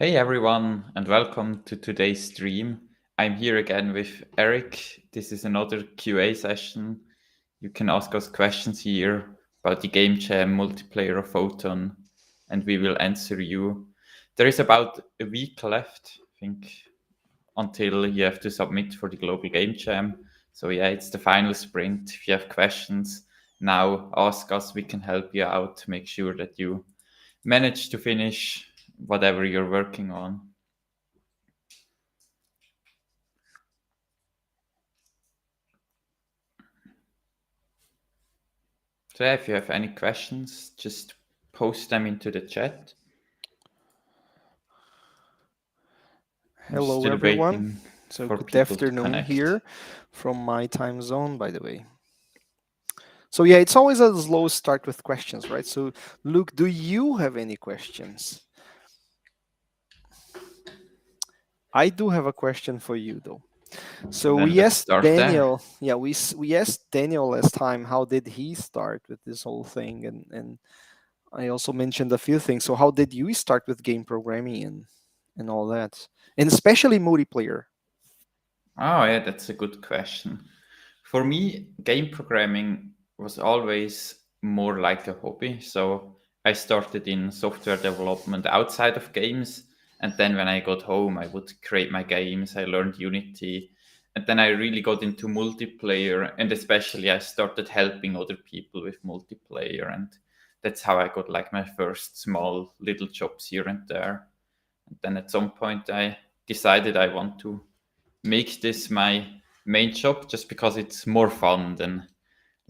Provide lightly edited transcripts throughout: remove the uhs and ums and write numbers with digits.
Hey everyone, and welcome to today's stream. I'm here again with Eric. This is another QA session. You can ask us questions here about the game jam multiplayer of Photon, and we will answer you. There is about a week left, I think, until you have to submit for the global game jam. So yeah, it's the final sprint. If you have questions, now ask us. We can help you out to make sure that you manage to finish whatever you're working on. So yeah, if you have any questions, just post them into the chat. We're Hello, still everyone. waiting So for good people to afternoon connect. here from my time zone, by the way. So yeah, it's always a slow start with questions, right? So Luke, do you have any questions? I do have a question for you though. So Then we let's asked start there. Daniel, yeah, we asked Daniel last time how did he start with this whole thing, and I also mentioned a few things. So how did you start with game programming and all that, and especially multiplayer? Oh yeah, that's a good question. For me, game programming was always more like a hobby. So I started in software development outside of games. And then when I got home, I would create my games. I learned Unity. And then I really got into multiplayer. And especially, I started helping other people with multiplayer. And that's how I got like my first small little jobs here and there. And then at some point, I decided I want to make this my main job just because it's more fun than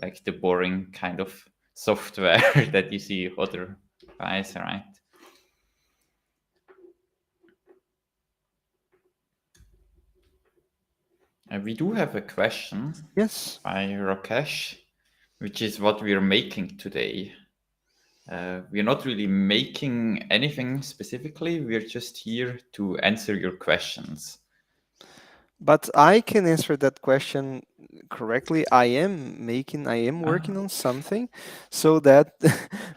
like the boring kind of software that you see other guys, right? We do have a question Yes. by Rakesh, which is what we're making today. We're not really making anything specifically, we're just here to answer your questions. But I can answer that question correctly. I am Ah, working on something, so that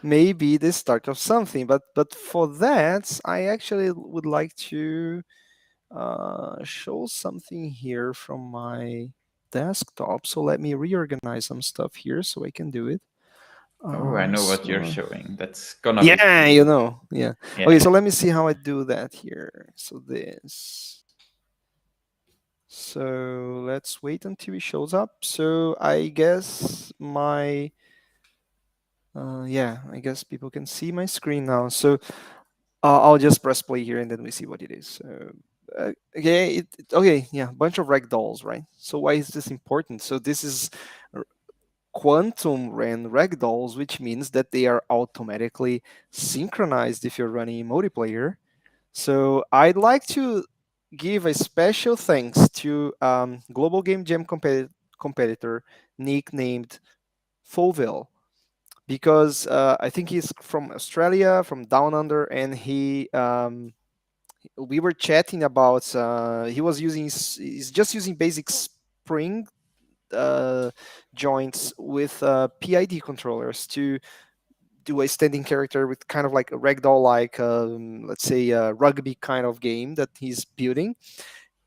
may be the start of something. But for that, I actually would like to show something here from my desktop. So let me reorganize some stuff here so I can do it. oh, I know what you're So showing. That's gonna be yeah, cool. yeah. Okay, Yeah. so let me see how I do that here. So this. So let's wait until it shows up. So I guess yeah, I guess people can see my screen now. So I'll just press play here and then we see what it is. So, okay, okay, yeah, bunch of ragdolls, right? So why is this important? So this is r- quantum ran ragdolls, which means that they are automatically synchronized if you're running multiplayer. So I'd like to give a special thanks to Global Game Jam competitor nicknamed Foville, because I think he's from Australia, from down under, and we were chatting about he's just using basic Spring uh, joints with PID controllers to do a standing character with kind of like a ragdoll like let's say a rugby kind of game that he's building.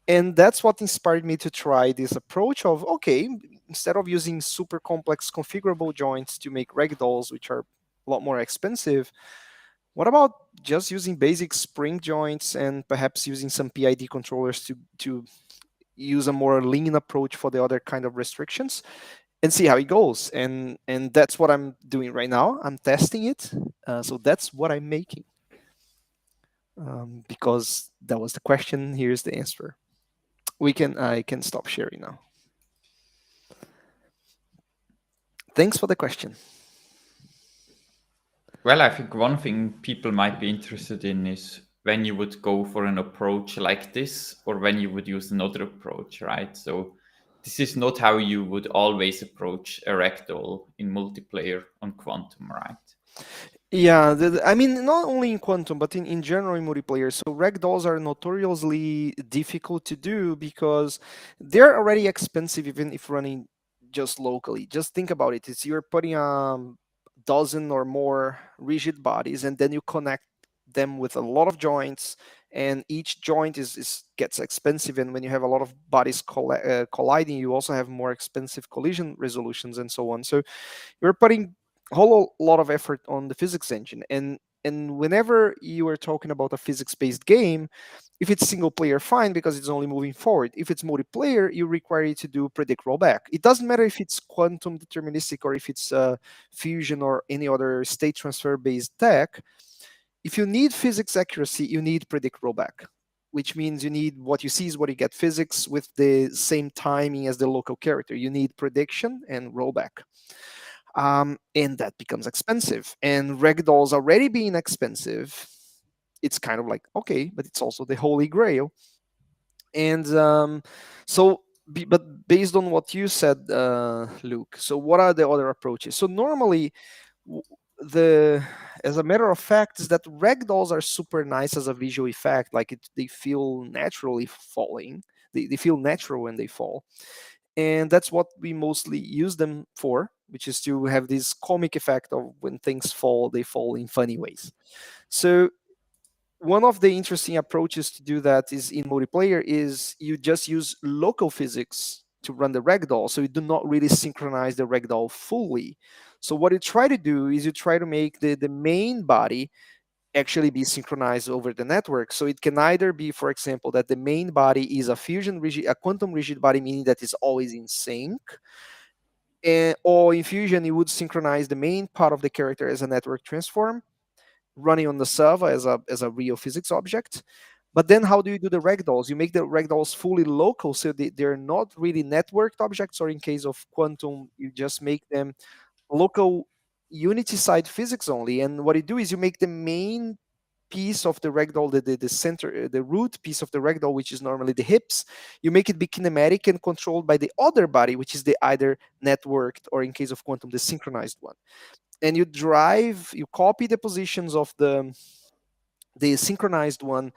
And that's what inspired me to try this approach of, okay, instead of using super complex configurable joints to make ragdolls, which are a lot more expensive, what about just using basic spring joints and perhaps using some PID controllers to use a more lean approach for the other kind of restrictions and see how it goes. And that's what I'm doing right now. I'm testing it. So that's what I'm making. Because that was the question. Here's the answer. I can stop sharing now. Thanks for the question. Well, I think one thing people might be interested in is when you would go for an approach like this or when you would use another approach, right? So this is not how you would always approach a ragdoll in multiplayer on Quantum, right? Yeah, I mean, not only in Quantum, but in general in multiplayer. So ragdolls are notoriously difficult to do because they're already expensive even if running just locally. Just think about it. It's you're putting a dozen or more rigid bodies and then you connect them with a lot of joints and each joint is gets expensive. And when you have a lot of bodies colliding, you also have more expensive collision resolutions and so on. So you're putting a whole lot of effort on the physics engine. And whenever you are talking about a physics-based game, if it's single player, fine, because it's only moving forward. If it's multiplayer, you require it to do predict rollback. It doesn't matter if it's quantum deterministic or if it's fusion or any other state transfer based tech. If you need physics accuracy, you need predict rollback, which means you need what you see is what you get, physics with the same timing as the local character. You need prediction and rollback. And that becomes expensive. And ragdolls already being expensive, it's kind of like, okay, but it's also the holy grail. And but based on what you said, Luke, so what are the other approaches? So normally, the as a matter of fact, is that ragdolls are super nice as a visual effect. Like they feel naturally falling. They feel natural when they fall, and that's what we mostly use them for, which is to have this comic effect of when things fall, they fall in funny ways. So one of the interesting approaches to do that is in multiplayer is you just use local physics to run the ragdoll, so you do not really synchronize the ragdoll fully. So what you try to do is you try to make the main body actually be synchronized over the network. So it can either be, for example, that the main body is a fusion rigid, a quantum rigid body, meaning that it's always in sync. Or in fusion, you would synchronize the main part of the character as a network transform, running on the server as a real physics object. But then how do you do the ragdolls? You make the ragdolls fully local, so they're not really networked objects, or in case of quantum, you just make them local unity side physics only. And what you do is you make the main piece of the ragdoll, the center, the root piece of the ragdoll, which is normally the hips, you make it be kinematic and controlled by the other body, which is the either networked or, in case of quantum, the synchronized one. And you copy the positions of the synchronized one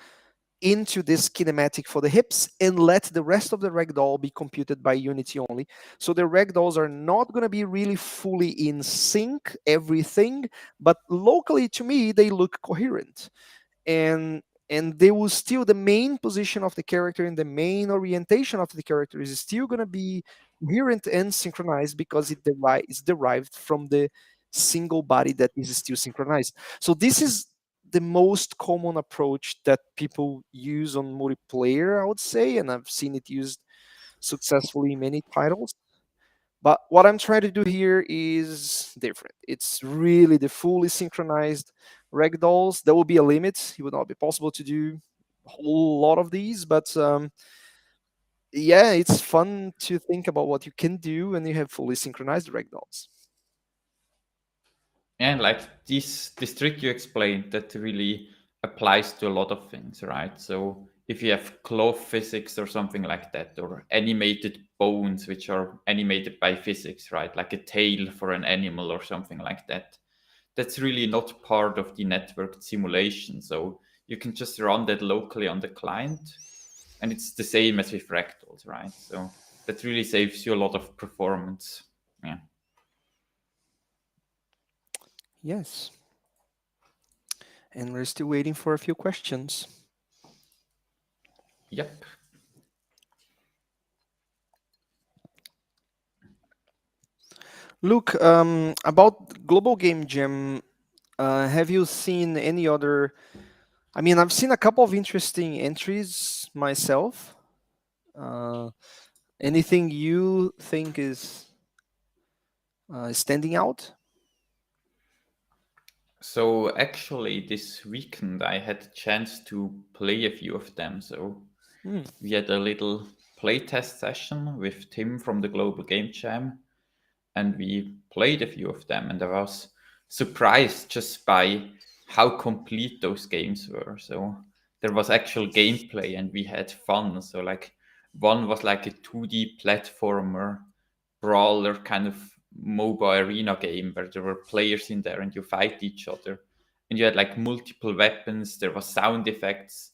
into this kinematic for the hips, and let the rest of the ragdoll be computed by unity only. So the ragdolls are not going to be really fully in sync, everything, but locally, to me, they look coherent. And they will still, the main position of the character and the main orientation of the character is still going to be coherent and synchronized, because it's derived from the single body that is still synchronized. So this is the most common approach that people use on multiplayer, I would say, and I've seen it used successfully in many titles. But what I'm trying to do here is different. It's really the fully synchronized ragdolls. There will be a limit. It would not be possible to do a whole lot of these, but yeah, it's fun to think about what you can do when you have fully synchronized ragdolls. And like this trick you explained, that really applies to a lot of things, right? So if you have claw physics or something like that, or animated bones which are animated by physics, right? Like a tail for an animal or something like that. That's really not part of the networked simulation. So you can just run that locally on the client, and it's the same as with fractals, right? So that really saves you a lot of performance. Yeah. Yes. And we're still waiting for a few questions. Yep. Luke, about Global Game Jam, have you seen any other? I mean, I've seen a couple of interesting entries myself. Anything you think is standing out? So actually, this weekend I had a chance to play a few of them. So Hmm. we had a little playtest session with Tim from the Global Game Jam, and we played a few of them. And I was surprised just by how complete those games were. So there was actual gameplay, and we had fun. So like one was like a 2D platformer brawler kind of mobile arena game where there were players in there and you fight each other, and you had like multiple weapons, there was sound effects,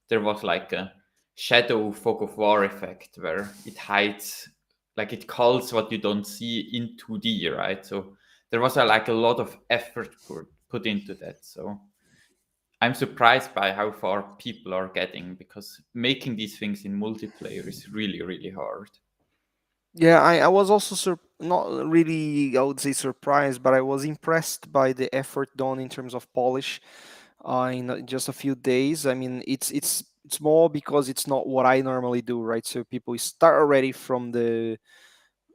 there was like a shadow fog of war effect where it hides, like it calls what you don't see in 2D, right? So there was like a lot of effort put into that. So I'm surprised by how far people are getting, because making these things in multiplayer is really, really hard. Yeah, I was also not really, I would say, surprised, but I was impressed by the effort done in terms of polish in just a few days. I mean, it's more because it's not what I normally do, right? So people start already from the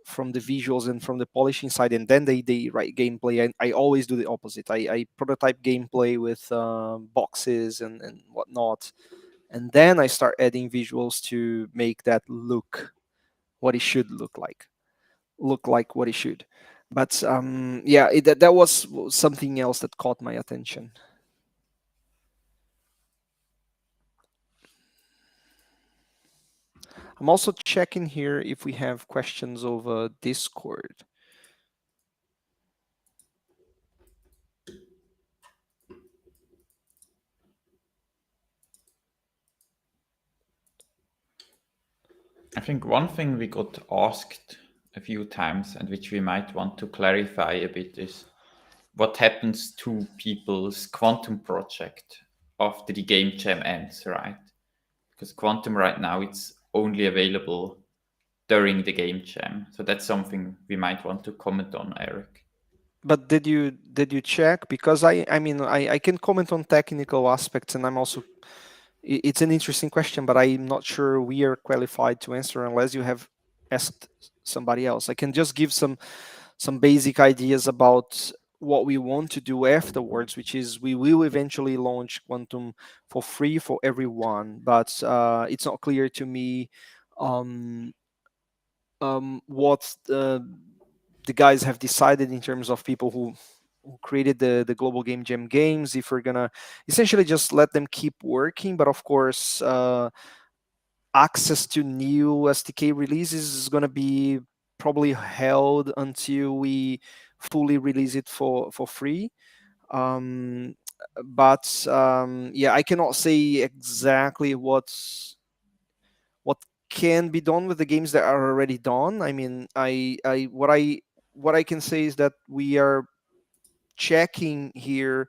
visuals and from the polishing side, and then they write gameplay. I always do the opposite. I prototype gameplay with boxes and whatnot, and then I start adding visuals to make that look what it should look like what it should. But yeah, that was something else that caught my attention. I'm also checking here if we have questions over Discord. I think one thing we got asked a few times, and which we might want to clarify a bit, is what happens to people's quantum project after the game jam ends, right? Because quantum right now, it's only available during the game jam. So that's something we might want to comment on, Eric. But did you check? Because I mean I can comment on technical aspects, and I'm also it's an interesting question, but I'm not sure we are qualified to answer unless you have asked somebody else. I can just give some basic ideas about what we want to do afterwards, which is we will eventually launch Quantum for free for everyone, but it's not clear to me um, what the guys have decided in terms of people who created the global game jam games, if we're gonna essentially just let them keep working, but of course access to new SDK releases is gonna be probably held until we fully release it for free. um, but yeah, I cannot say exactly what can be done with the games that are already done. I mean, what I can say is that we are checking here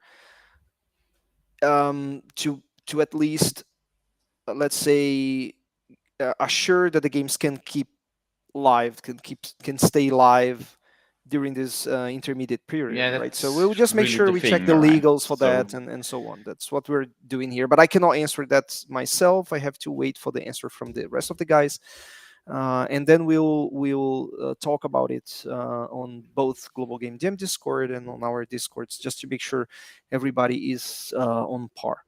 to at least let's say assure that the games can keep live, can stay live during this intermediate period, Yeah, right? So that's we'll just make really sure the we check thing, the right? legals for So that and so on. That's what we're doing here. But I cannot answer that myself. I have to wait for the answer from the rest of the guys. And then we'll talk about it on both Global Game Jam Discord and on our Discords, just to make sure everybody is on par.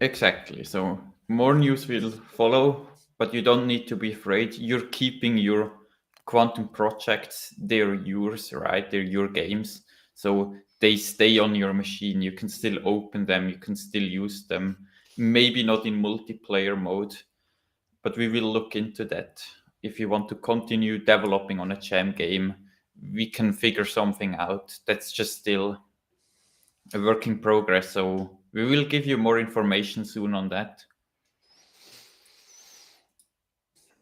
exactly. So more news will follow, but you don't need to be afraid. You're keeping your quantum projects. They're yours, right? They're your games. So they stay on your machine. You can still open them. You can still use them. Maybe not in multiplayer mode, but we will look into that. If you want to continue developing on a jam game, we can figure something out. That's just still a work in progress. So we will give you more information soon on that.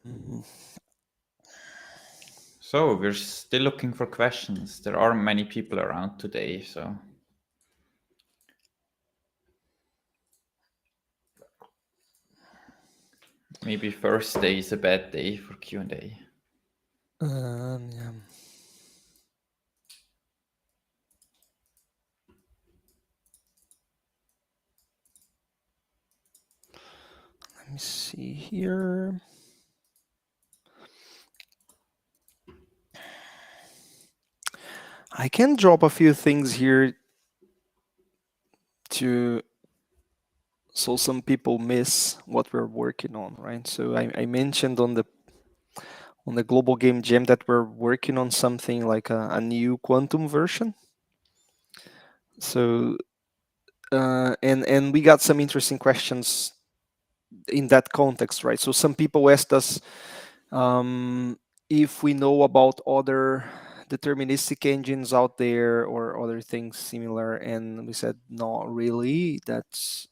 Mhm. So we're still looking for questions. There are many people around today, so maybe first day is a bad day for Q&A. Yeah. Let me see here. I can drop a few things here to so some people miss what we're working on, right? So I mentioned on the global game jam that we're working on something like a new quantum version. So and we got some interesting questions in that context, right? So some people asked us if we know about other deterministic engines out there or other things similar, and we said not really. That's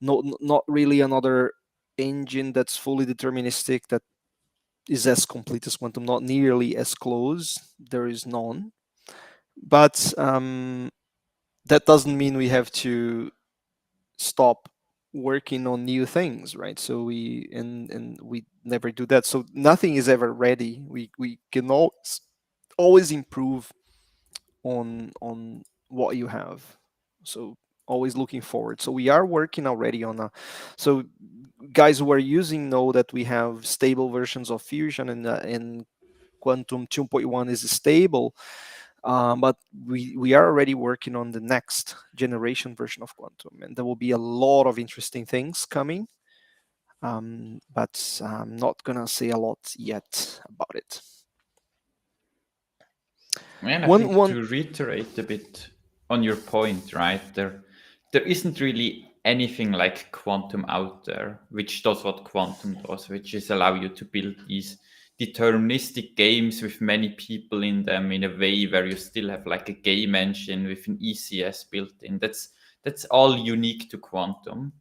not really another engine that's fully deterministic that is as complete as quantum, not nearly as close. There is none, but that doesn't mean we have to stop working on new things, right? So we never do that. So nothing is ever ready. We can always improve on what you have. So always looking forward. So we are working already on a, so guys who are using know that we have stable versions of Fusion, and Quantum 2.1 is stable. But we are already working on the next generation version of Quantum, and there will be a lot of interesting things coming. But I'm not gonna say a lot yet about it. And I One think one to reiterate a bit on your point, right? There isn't really anything like quantum out there, which does what quantum does, which is allow you to build these deterministic games with many people in them in a way where you still have like a game engine with an ECS built in. That's all unique to quantum.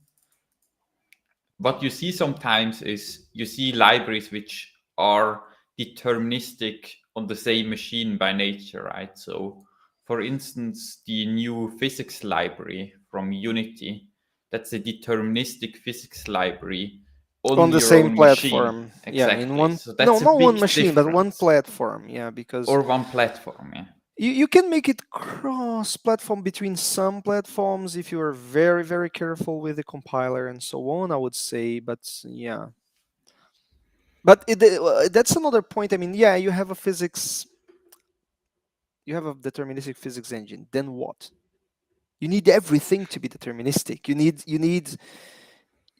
What you see sometimes is you see libraries which are deterministic on the same machine by nature, right? So, for instance, the new physics library from Unity, that's a deterministic physics library on on the your same own machine. platform, yeah, in Exactly. one, So no, that's a not one big machine, but one difference. platform, yeah, because Or one platform, yeah. you can make it cross platform between some platforms if you are very, very careful with the compiler and so on, I would say. But yeah, but that's another point. I mean, yeah, you have a physics, you have a deterministic physics engine, then what? You need everything to be deterministic. You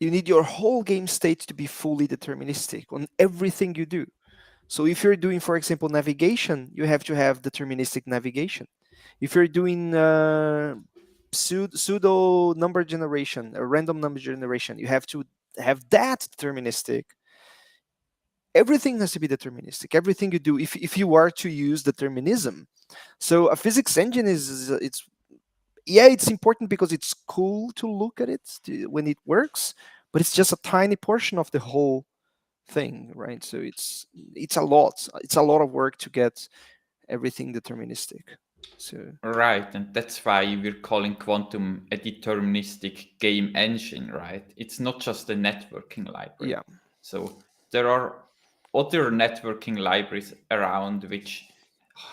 need your whole game state to be fully deterministic on everything you do. So if you're doing, for example, navigation, you have to have deterministic navigation. If you're doing pseudo number generation, a random number generation, you have to have that deterministic. Everything has to be deterministic. Everything you do, if you are to use determinism. So a physics engine it's, yeah, it's important because it's cool to look at it when it works, but it's just a tiny portion of the whole thing, right? So it's a lot of work to get everything deterministic. So Right, and that's why we're calling quantum a deterministic game engine, right? It's not just a networking library. yeah, So there are other networking libraries around which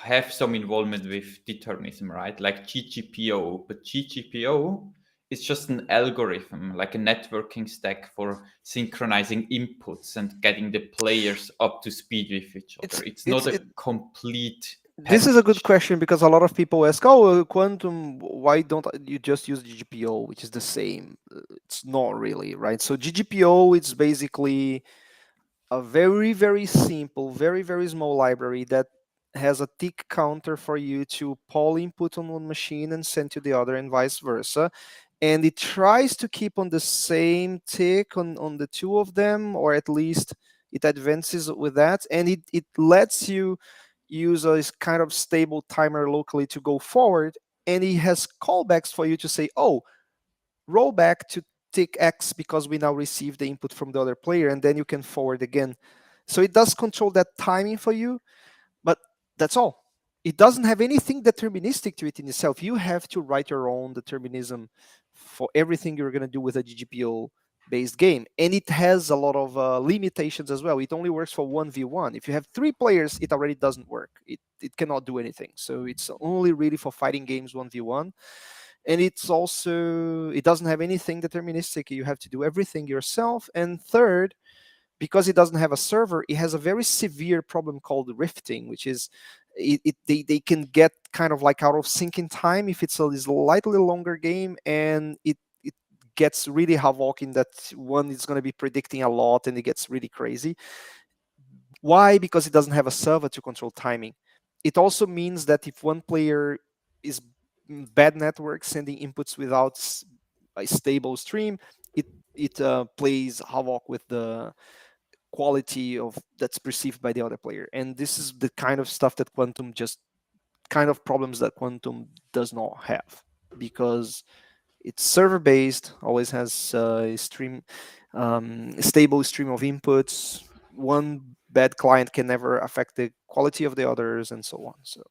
have some involvement with determinism, right? Like GGPO, but GGPO is just an algorithm, like a networking stack for synchronizing inputs and getting the players up to speed with each other. It's not a it complete this is a good package. question because a lot of people ask, oh, quantum, why don't you just use GGPO, which is the same? It's not really, right? So GGPO, it's basically a very, very simple, very, very small library that has a tick counter for you to pull input on one machine and send to the other, and vice versa. And it tries to keep on the same tick on the two of them, or at least it advances with that. And it lets you use a kind of stable timer locally to go forward. And it has callbacks for you to say, oh, roll back to tick X because we now receive the input from the other player, and then you can forward again. So it does control that timing for you, but that's all. It doesn't have anything deterministic to it in itself. You have to write your own determinism for everything you're going to do with a GGPO based game. And it has a lot of limitations as well. It only works for 1v1. If you have three players, it already doesn't work. It cannot do anything. So it's only really for fighting games 1v1. And it's also, it doesn't have anything deterministic. You have to do everything yourself. And third, because it doesn't have a server, it has a very severe problem called rifting, which is they can get kind of like out of sync in time if it's a slightly longer game, and it gets really havoc in that one is going to be predicting a lot and it gets really crazy. Why? Because it doesn't have a server to control timing. It also means that if one player is bad network sending inputs without a stable stream, it plays havoc with the quality of that's perceived by the other player. And this is the kind of stuff that quantum just kind of problems that quantum does not have, because it's server based, always has a stream, stable stream of inputs. One bad client can never affect the quality of the others, and so on. So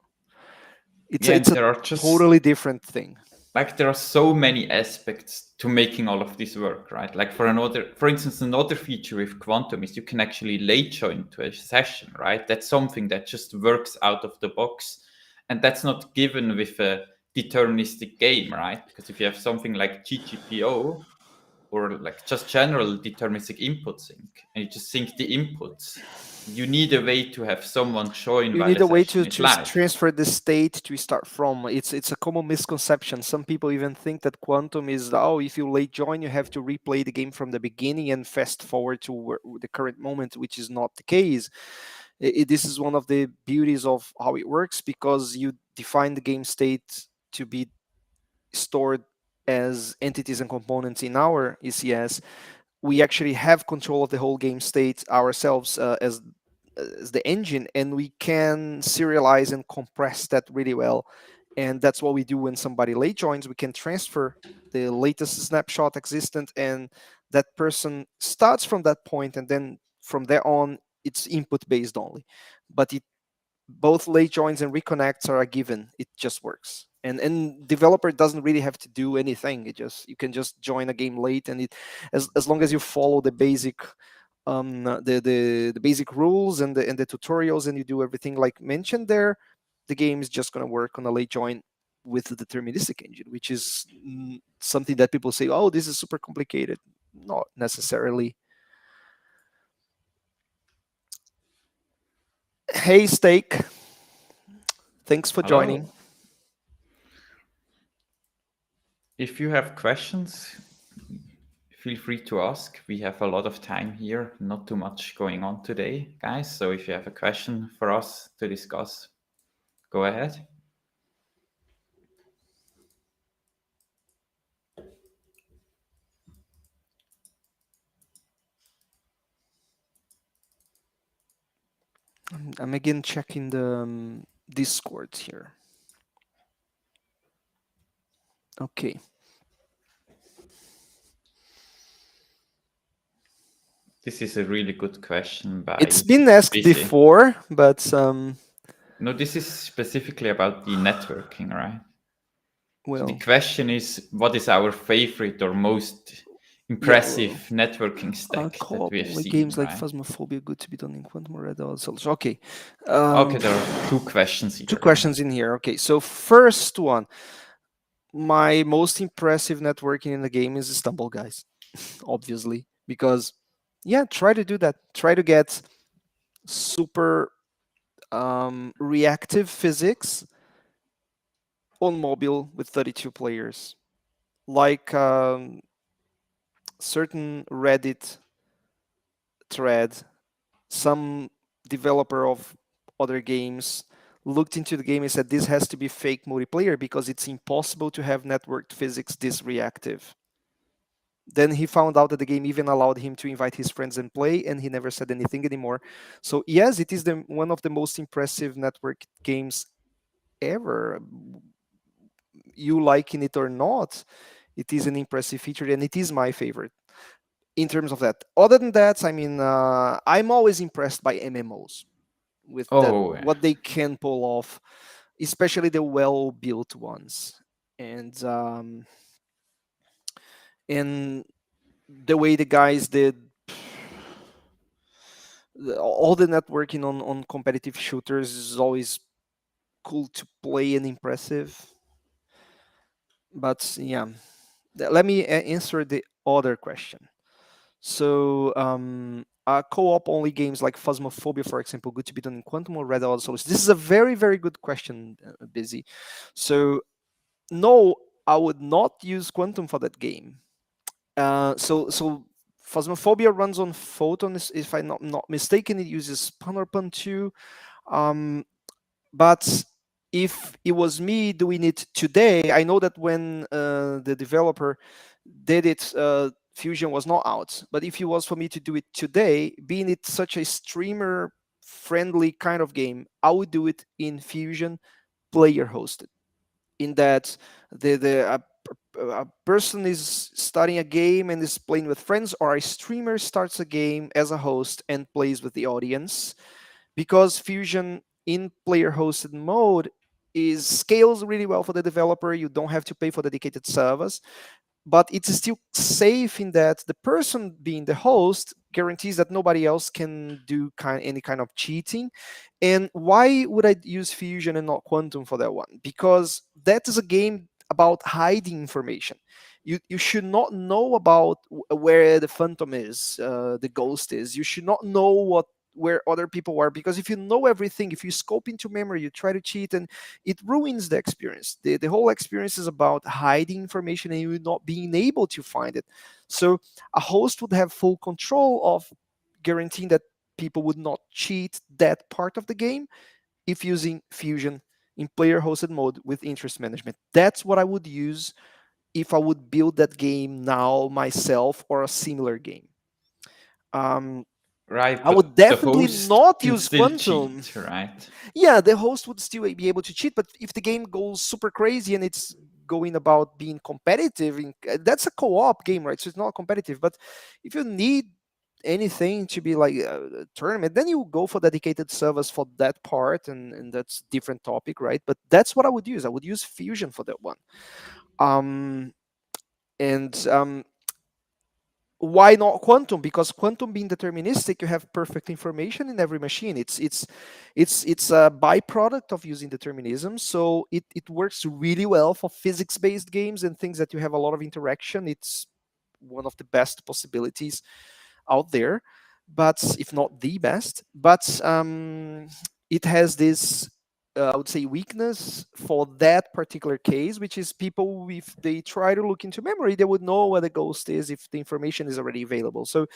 it's Yeah, it's and a there are just totally different thing. like there are so many aspects to making all of this work, right? Like for instance, another feature with Quantum is you can actually late join to a session, right? That's something that just works out of the box, and that's not given with a deterministic game, right? Because if you have something like GGPO or like just general deterministic input sync, and you just sync the inputs, you need a way to have someone join You while need the a way session is to live. transfer the state to start from. It's a common misconception. Some people even think that quantum is, oh, if you late join you have to replay the game from the beginning and fast forward to the current moment, which is not the case. This is one of the beauties of how it works, because you define the game state to be stored as entities and components in our ECS. We actually have control of the whole game state ourselves, as the engine, and we can serialize and compress that really well. And that's what we do when somebody late joins. We can transfer the latest snapshot existent, and that person starts from that point, and then from there on it's input based only. But it both late joins and reconnects are a given. It just works. And developer doesn't really have to do anything. It just, you can just join a game late, and it, as long as you follow the basic the basic rules and the tutorials, and you do everything like mentioned there, the game is just going to work on a late join with the deterministic engine, which is something that people say, oh, this is super complicated. Not necessarily. Hey, Steak, thanks for joining. Hello. If you have questions, feel free to ask. We have a lot of time here, not too much going on today, guys. So if you have a question for us to discuss, go ahead. I'm again checking the Discord here. Okay. This is a really good question by It's been asked Busy. before, but No, this is specifically about the networking, right? So the well, question is, what is our favorite or most yeah. impressive networking stack that Co-op we have only seen, games like right? Phasmophobia good to be done in quantum or red also. Okay. Okay, there are two questions Two here, right? questions in here. Okay, so first one, my most impressive networking in the game is Stumble Guys, obviously, because yeah, try to do that. Try to get super reactive physics on mobile with 32 players, like certain Reddit thread, some developer of other games looked into the game and said this has to be fake multiplayer because it's impossible to have networked physics this reactive. Then he found out that the game even allowed him to invite his friends and play, and he never said anything anymore. So yes, it is one of the most impressive network games ever. You liking it or not, it is an impressive feature, and it is my favorite in terms of that. Other than that, I mean, I'm always impressed by MMOs with that, Oh, what they can pull off, especially the well-built ones, and the way the guys did all the networking on competitive shooters is always cool to play and impressive. But yeah, let me answer the other question. So, co-op only games like Phasmophobia, for example, good to be done in Quantum or Red Alert Solus? This is a very, very good question, Busy. So, no, I would not use Quantum for that game. So Phasmophobia runs on Photon, if I'm not mistaken. It uses Panarpan 2. Um, but if it was me doing it today, I know that when the developer did it, Fusion was not out. But if it was for me to do it today, being it such a streamer friendly kind of game, I would do it in Fusion player hosted. In that a person is starting a game and is playing with friends, or a streamer starts a game as a host and plays with the audience, because Fusion in player hosted mode is scales really well for the developer. You don't have to pay for dedicated servers, but it's still safe in that the person being the host guarantees that nobody else can do any kind of cheating. And why would I use Fusion and not Quantum for that one? Because that is a game about hiding information. You should not know about where the phantom is, the ghost is. You should not know where other people are, because if you know everything, if you scope into memory, you try to cheat, and it ruins the experience. The whole experience is about hiding information and you not being able to find it. So a host would have full control of guaranteeing that people would not cheat that part of the game if using Fusion in player hosted mode with interest management. That's what I would use if I would build that game now myself or a similar game. Um, Right, I would but the definitely host not can use still Quantum. cheat, right? Yeah, the host would still be able to cheat, but if the game goes super crazy and it's going about being competitive, that's a co-op game, right? So it's not competitive. But if you need anything to be like a tournament, then you go for dedicated servers for that part, and that's different topic, right? But that's what I would use. I would use Fusion for that one. Um, and Why not Quantum? Because Quantum being deterministic, you have perfect information in every machine. It's a byproduct of using determinism, so it works really well for physics-based games and things that you have a lot of interaction. It's one of the best possibilities out there, but if not the best. But it has this, I would say, weakness for that particular case, which is people, if they try to look into memory, they would know where the ghost is if the information is already available. So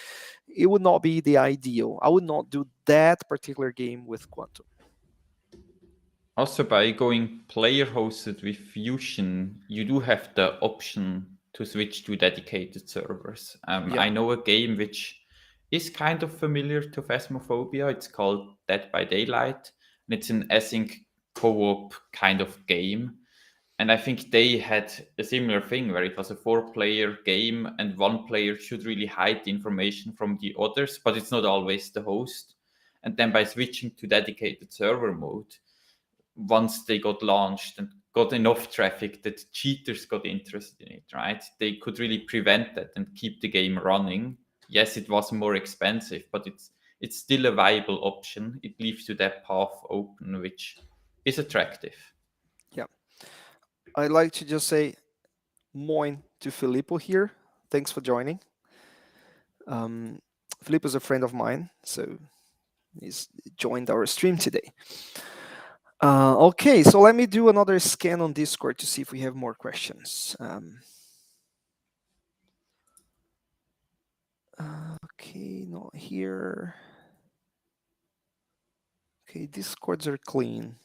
it would not be the ideal. I would not do that particular game with Quantum. Also, by going player hosted with Fusion, you do have the option to switch to dedicated servers. Yeah. I know a game which is kind of familiar to Phasmophobia. It's called Dead by Daylight, and it's an async co-op kind of game. And I think they had a similar thing where it was a 4-player game, and one player should really hide the information from the others, but it's not always the host. And then by switching to dedicated server mode, once they got launched and got enough traffic that cheaters got interested in it, right? They could really prevent that and keep the game running. Yes, it was more expensive, but it's still a viable option. It leaves you that path open, which is attractive. Yeah. I'd like to just say moin to Filippo here. Thanks for joining. Filippo is a friend of mine, so he's joined our stream today. Okay, so let me do another scan on Discord to see if we have more questions. Okay, not here. Okay, Discords are clean.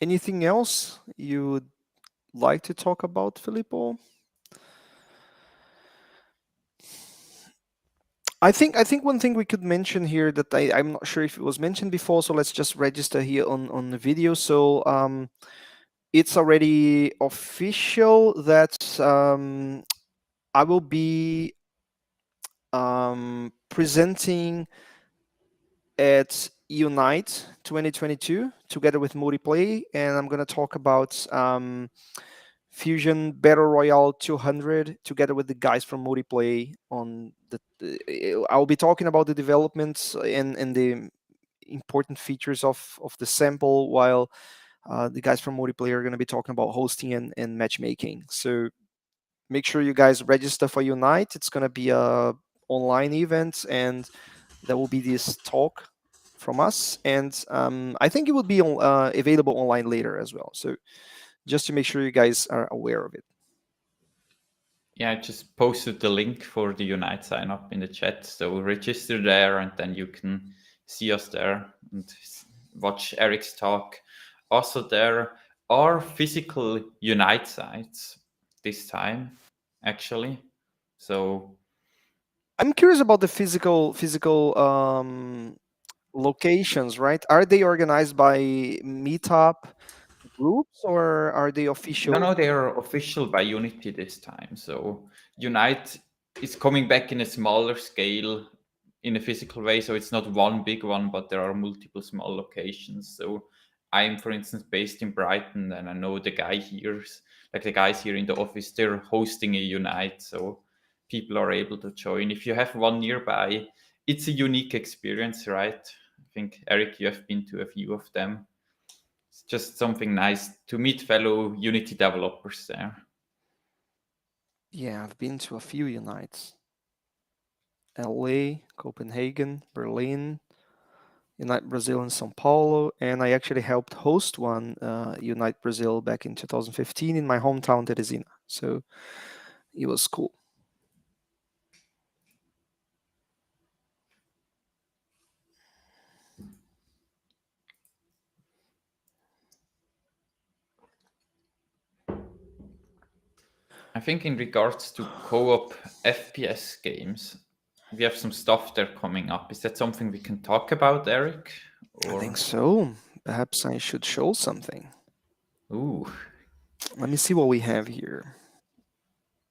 Anything else you would like to talk about, Filippo? I think one thing we could mention here that I'm not sure if it was mentioned before, so let's just register here on the video. So it's already official that I will be presenting at Unite 2022 together with Multiplay, and I'm going to talk about Fusion Battle Royale 200 together with the guys from Multiplay. I'll be talking about the developments and the important features of the sample, while the guys from Multiplay are going to be talking about hosting and matchmaking. So make sure you guys register for Unite. It's going to be a online event, and there will be this talk from us, and I think it will be available online later as well. So just to make sure you guys are aware of it. Yeah, I just posted the link for the Unite sign up in the chat. So register there, and then you can see us there and watch Erick's talk. Also, there are physical Unite sites this time, actually. So I'm curious about the physical locations, right? Are they organized by Meetup? groups or are they No, official? no, they are official by Unity this time. So Unite is coming back in a smaller scale in a physical way. So it's not one big one, but there are multiple small locations. So I'm, for instance, based in Brighton, and I know the guy here, like the guys here in the office, they're hosting a Unite. So people are able to join. If you have one nearby, it's a unique experience, right? I think, Eric, you have been to a few of them. It's just something nice to meet fellow Unity developers there. Yeah, I've been to a few Unites. LA, Copenhagen, Berlin, Unite Brazil and São Paulo, and I actually helped host one Unite Brazil back in 2015 in my hometown Teresina. So it was cool. I think in regards to co-op FPS games, we have some stuff there coming up. Is that something we can talk about, Eric? I think Or so. Perhaps I should show something. ooh, Let me see what we have here.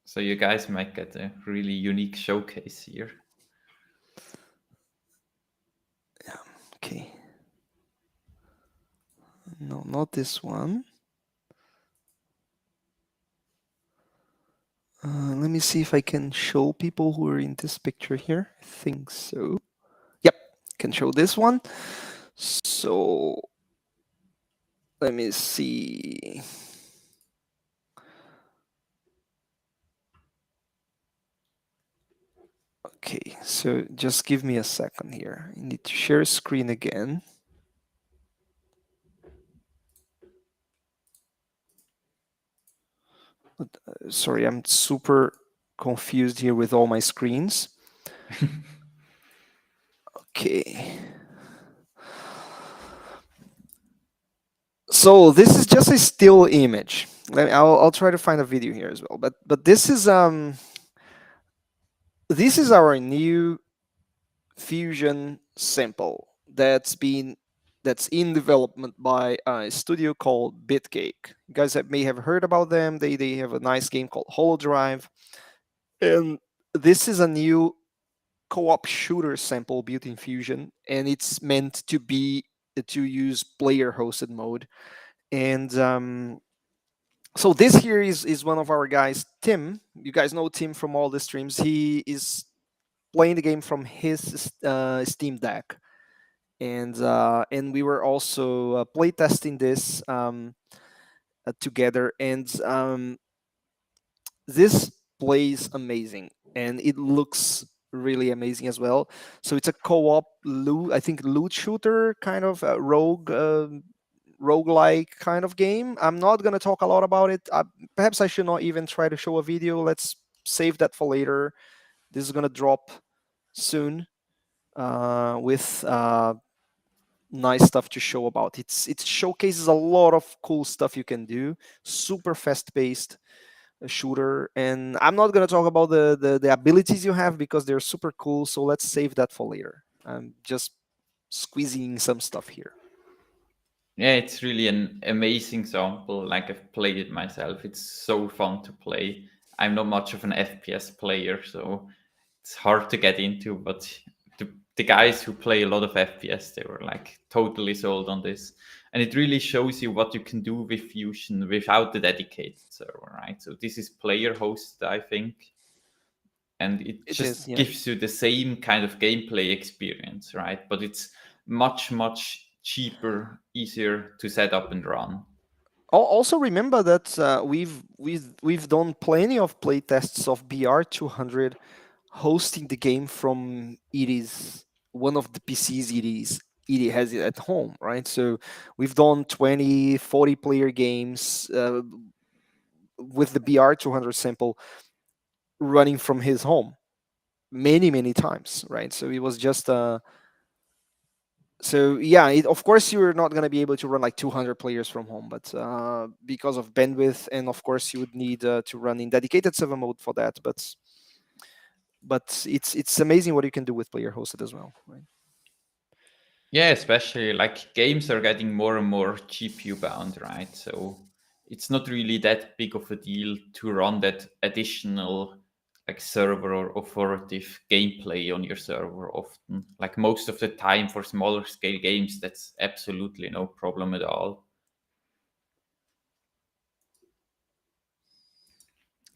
so you guys might get a really unique showcase here. Okay. No, not this one. Let me see if I can show people who are in this picture here. I think so. Yep, can show this one. So let me see. Okay, so just give me a second here. I need to share screen again. Sorry, I'm super confused here with all my screens. Okay. So this is just a still image. I'll try to find a video here as well. But this is our new Fusion sample that's in development by a studio called Bitcake. You guys may have heard about them. They have a nice game called Holodrive, and this is a new co-op shooter sample built in Fusion, and it's meant to use player hosted mode. And so this here is one of our guys, Tim. You guys know Tim from all the streams. He is playing the game from his Steam Deck, and we were also playtesting this together, and this plays amazing, and it looks really amazing as well. So it's a co-op loot, I think, loot shooter kind of roguelike kind of game. I'm not going to talk a lot about it. Perhaps I should not even try to show a video. Let's save that for later. This is going to drop soon with nice stuff to show about. It showcases a lot of cool stuff you can do. Super fast paced shooter, and I'm not going to talk about the abilities you have because they're super cool. So let's save that for later. I'm just squeezing some stuff here. Yeah, it's really an amazing sample. Like I've played it myself. It's so fun to play. I'm not much of an FPS player, so it's hard to get into, but the guys who play a lot of FPS, they were like totally sold on this. And it really shows you what you can do with Fusion without the dedicated server, right? So this is player hosted, I think. And it It is, just yeah. gives you the same kind of gameplay experience, right? But it's much, much cheaper, easier to set up and run. Also remember that we've done plenty of playtests of BR200 hosting the game from it is one of the PCs it has it at home, right? So we've done 20, 40 player games with the BR200 sample running from his home many times, right? So it was just so yeah, of course you're not going to be able to run like 200 players from home, but because of bandwidth, and of course you would need to run in dedicated server mode for that. But it's amazing what you can do with player hosted as well, right? Yeah, especially like games are getting more and more GPU bound, right? So it's not really that big of a deal to run that additional like server or authoritative gameplay on your server often. Like most of the time for smaller scale games, that's absolutely no problem at all.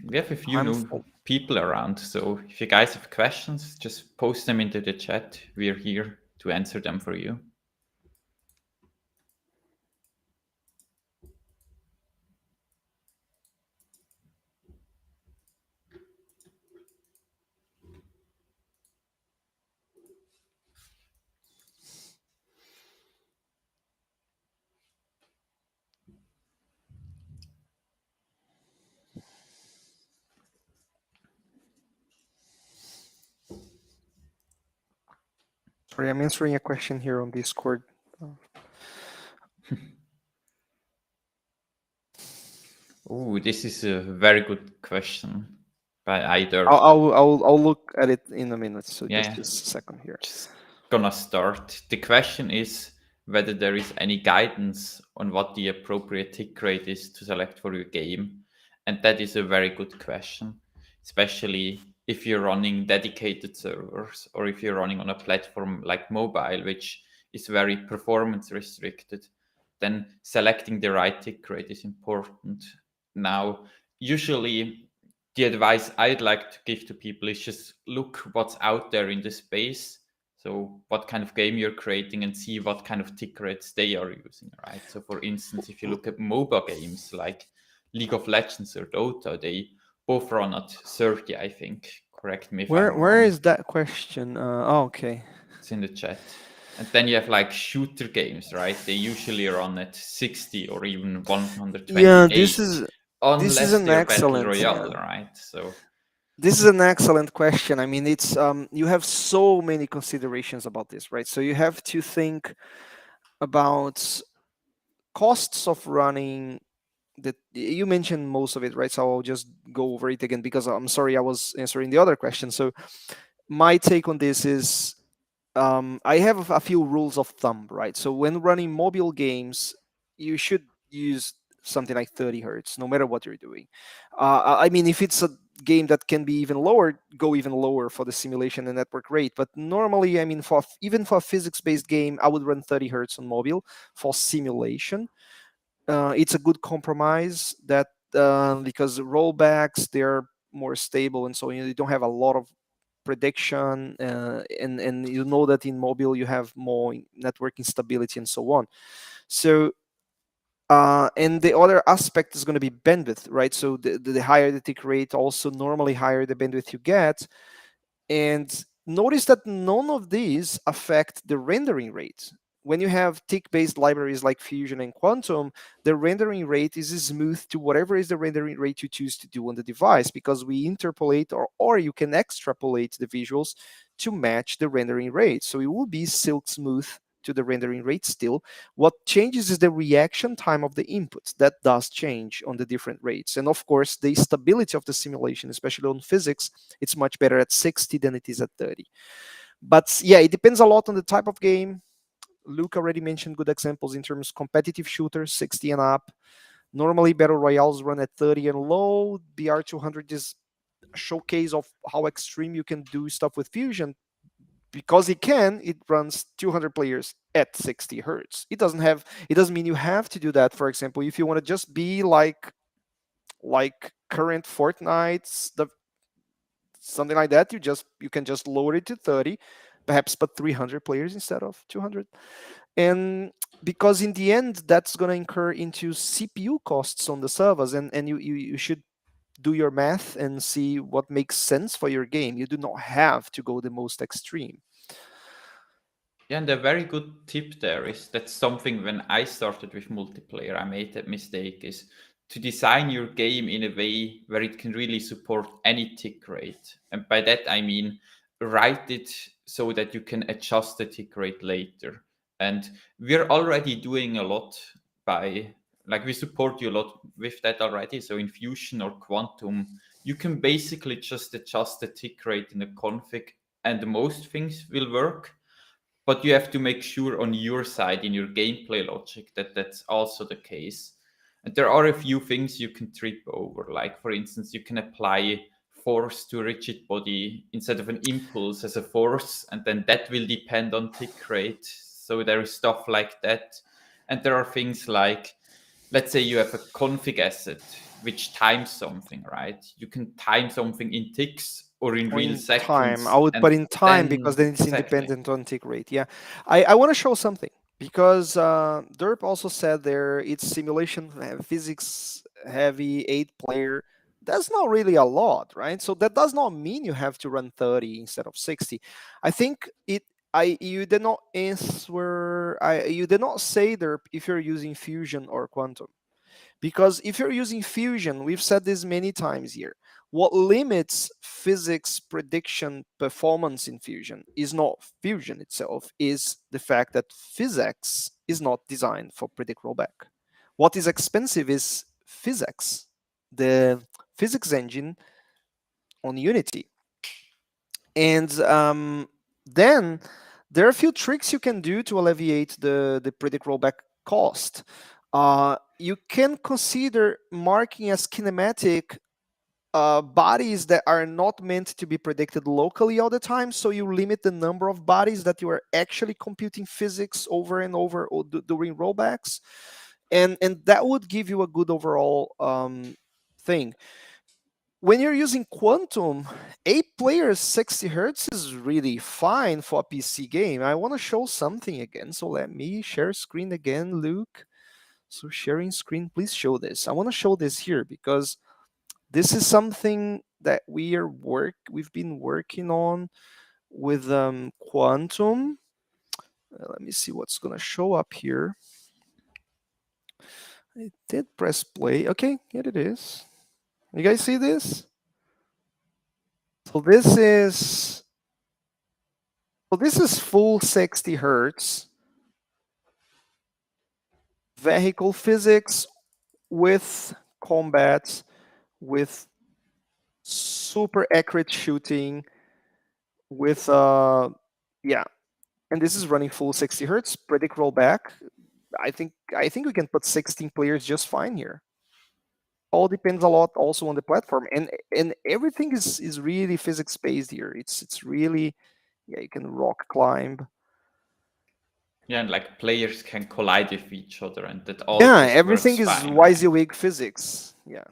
We have a few I'm new people around, so if you guys have questions, just post them into the chat. We're here to answer them for you. sorry, I'm answering a question here on Discord. Oh, this is a very good question by either. I'll look at it in a minute. So Yeah, just a second here. just gonna start. The question is whether there is any guidance on what the appropriate tick rate is to select for your game. And that is a very good question, especially if you're running dedicated servers or if you're running on a platform like mobile, which is very performance restricted, then selecting the right tick rate is important. Now, usually the advice I'd like to give to people is just look what's out there in the space. So what kind of game you're creating and see what kind of tick rates they are using, right? So for instance, if you look at MOBA games like League of Legends or Dota, they both run at 30, I think. Correct me if I'm Where wrong. is that question? Oh, okay. It's in the chat. And then you have like shooter games, right? They usually run at 60 or even Yeah, 128, this is unless an they're battle excellent. royale, right? So This is an excellent question. I mean, it's you have so many considerations about this, right? So you have to think about costs of running that you mentioned most of it, right? So I'll just go over it again because I'm sorry I was answering the other question. So my take on this is I have a few rules of thumb, right? So when running mobile games, you should use something like 30 hertz, no matter what you're doing. I mean, if it's a game that can be even lower, go even lower for the simulation and network rate. But normally, I mean, even for a physics-based game, I would run 30 hertz on mobile for simulation. It's a good compromise that because rollbacks they're more stable and so you don't have a lot of prediction and you know that in mobile you have more network instability and so on. So and the other aspect is going to be bandwidth, right? So the higher the tick rate, also normally higher the bandwidth you get. And notice that none of these affect the rendering rate. When you have tick-based libraries like Fusion and Quantum, the rendering rate is smooth to whatever is the rendering rate you choose to do on the device because we interpolate or you can extrapolate the visuals to match the rendering rate. So it will be silk smooth to the rendering rate still. What changes is the reaction time of the inputs. That does change on the different rates. And of course, the stability of the simulation, especially on physics, it's much better at 60 than it is at 30. But yeah, it depends a lot on the type of game. Luke already mentioned good examples in terms of competitive shooters, 60 and up. Normally, battle royales run at 30 and low. BR200 is a showcase of how extreme you can do stuff with Fusion. Because it runs 200 players at 60 hertz. It doesn't mean you have to do that. For example, if you want to just be like current Fortnite's the something like that, you can just lower it to 30, perhaps put 300 players instead of 200. And because in the end that's going to incur into CPU costs on the servers and you should do your math and see what makes sense for your game. You do not have to go the most extreme. yeah, and a very good tip there is that's something when I started with multiplayer, I made that mistake is to design your game in a way where it can really support any tick rate. And by that I mean write it so that you can adjust the tick rate later. And we're already doing a lot by like we support you a lot with that already. So in Fusion or Quantum, you can basically just adjust the tick rate in the config and most things will work. but you have to make sure on your side in your gameplay logic that that's also the case. And there are a few things you can trip over. Like, for instance, you can apply force to a rigid body instead of an impulse as a force, and then that will depend on tick rate. So there is stuff like that. And there are things like, let's say you have a config asset which times something, right? You can time something in ticks or in Or real in time. I seconds, would and put in time because then then it's exactly. independent on tick rate. Yeah. I want to show something because Derp also said there it's simulation physics heavy 8 player. That's not really a lot, right? So that does not mean you have to run 30 instead of 60. I think it I you did not answer I you did not say Derp if you're using fusion or quantum. Because if you're using fusion, we've said this many times here, what limits physics prediction performance in fusion is not fusion itself, is the fact that physics is not designed for predict rollback. What is expensive is physics, the physics engine on Unity. And then there are a few tricks you can do to alleviate the predict rollback cost. You can consider marking as kinematic bodies that are not meant to be predicted locally all the time. So you limit the number of bodies that you are actually computing physics over and over during rollbacks. And that would give you a good overall thing. When you're using quantum, 8 players 60 hertz is really fine for a PC game. I want to show something again, so let me share screen again, Luke. So sharing screen, please show this. I want to show this here because this is something that we've been working on with quantum. Let me see what's gonna show up here. I did press play. Okay, here it is. You guys see this? So this is full 60 hertz vehicle physics with combat, with super accurate shooting, with yeah, and this is running full 60 hertz predict rollback. I think we can put 16 players just fine here. All depends a lot also on the platform, and everything is really physics based here. It's really, yeah, you can rock climb. Yeah, and like players can collide with each other, and that all Yeah, just everything works is fine, right? WYSIWYG physics. Yeah,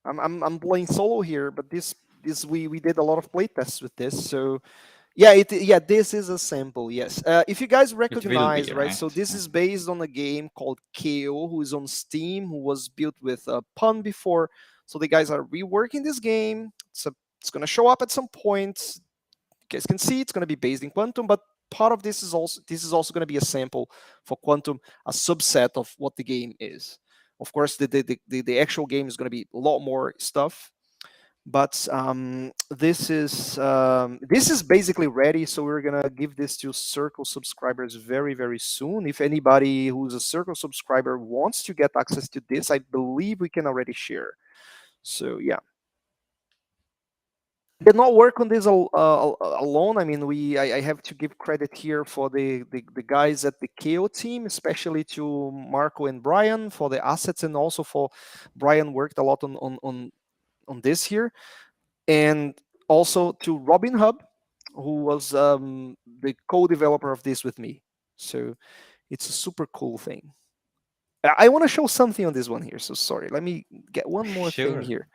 I'm playing solo here, but this we did a lot of play tests with this, so yeah, this is a sample. Yes, if you guys It will be, recognize, right? So right? this is based on a game called KO, who is on Steam, who was built with Pun before. So the guys are reworking this game. It's gonna show up at some point. You guys can see it's gonna be based in Quantum, but part of this is also gonna be a sample for Quantum, a subset of what the game is. Of course, the actual game is gonna be a lot more stuff, but this is basically ready, so we're gonna give this to Circle subscribers very soon. If anybody who's a Circle subscriber wants to get access to this, I believe we can already share. So yeah, did not work on this alone. I mean, I have to give credit here for the guys at the KO team, especially to Marco and Brian for the assets, and also for Brian worked a lot on this here, and also to Robin Hub, who was the co-developer of this with me. So it's a super cool thing. I want to show something on this one here. So sorry, let me get one more thing Sure, here.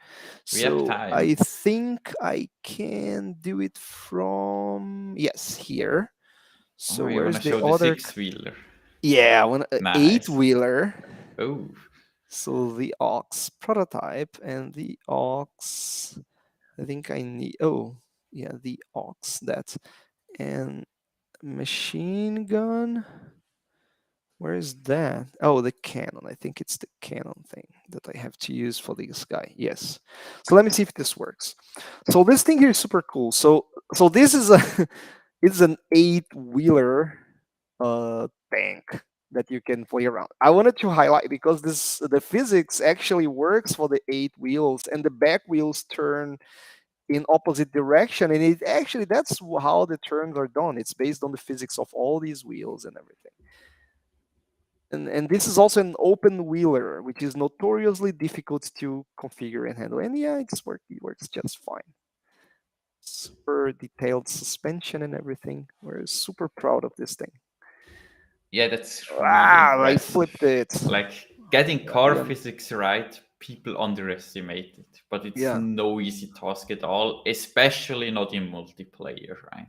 we have So I time. think I can do it from, yes, here. Oh, So you want where's to the show the other? six-wheeler? Yeah, one eight Nice. wheeler. Oh, So the aux prototype and the aux. I think I need. Oh, yeah, the aux that and machine gun. Where is that? Oh, the cannon. I think it's the cannon thing that I have to use for this guy. Yes. So let me see if this works. So this thing here is super cool. So this is a it's an 8 wheeler tank that you can play around. I wanted to highlight because the physics actually works for the 8 wheels, and the back wheels turn in opposite direction, and it actually that's how the turns are done. It's based on the physics of all these wheels and everything. And this is also an open wheeler, which is notoriously difficult to configure and handle. And yeah, it works just fine. Super detailed suspension and everything. We're super proud of this thing. Yeah, that's really Wow, I impressive. flipped it. Like getting Yeah, car yeah, physics right, people underestimate it, but it's yeah, no easy task at all, especially not in multiplayer, right?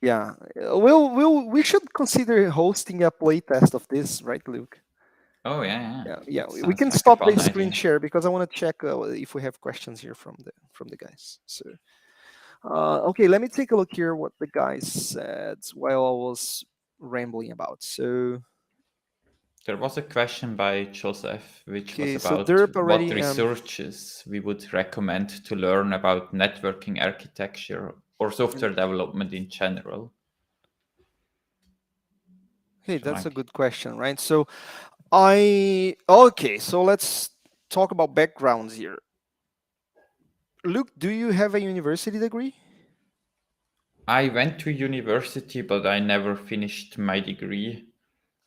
yeah. We should consider hosting a playtest of this, right, Luke? Oh yeah, yeah. Yeah, yeah. That We sounds can like a stop the fun screen idea. share because I want to check if we have questions here from the guys. So, okay, let me take a look here what the guys said while I was rambling about. So, There was a question by Joseph, which was okay, so about Derp what already. researches we would recommend to learn about networking architecture or software development in general. Okay, So that's a like, good question, right? So, okay, so let's talk about backgrounds here. Luke, do you have a university degree? I went to university, but I never finished my degree.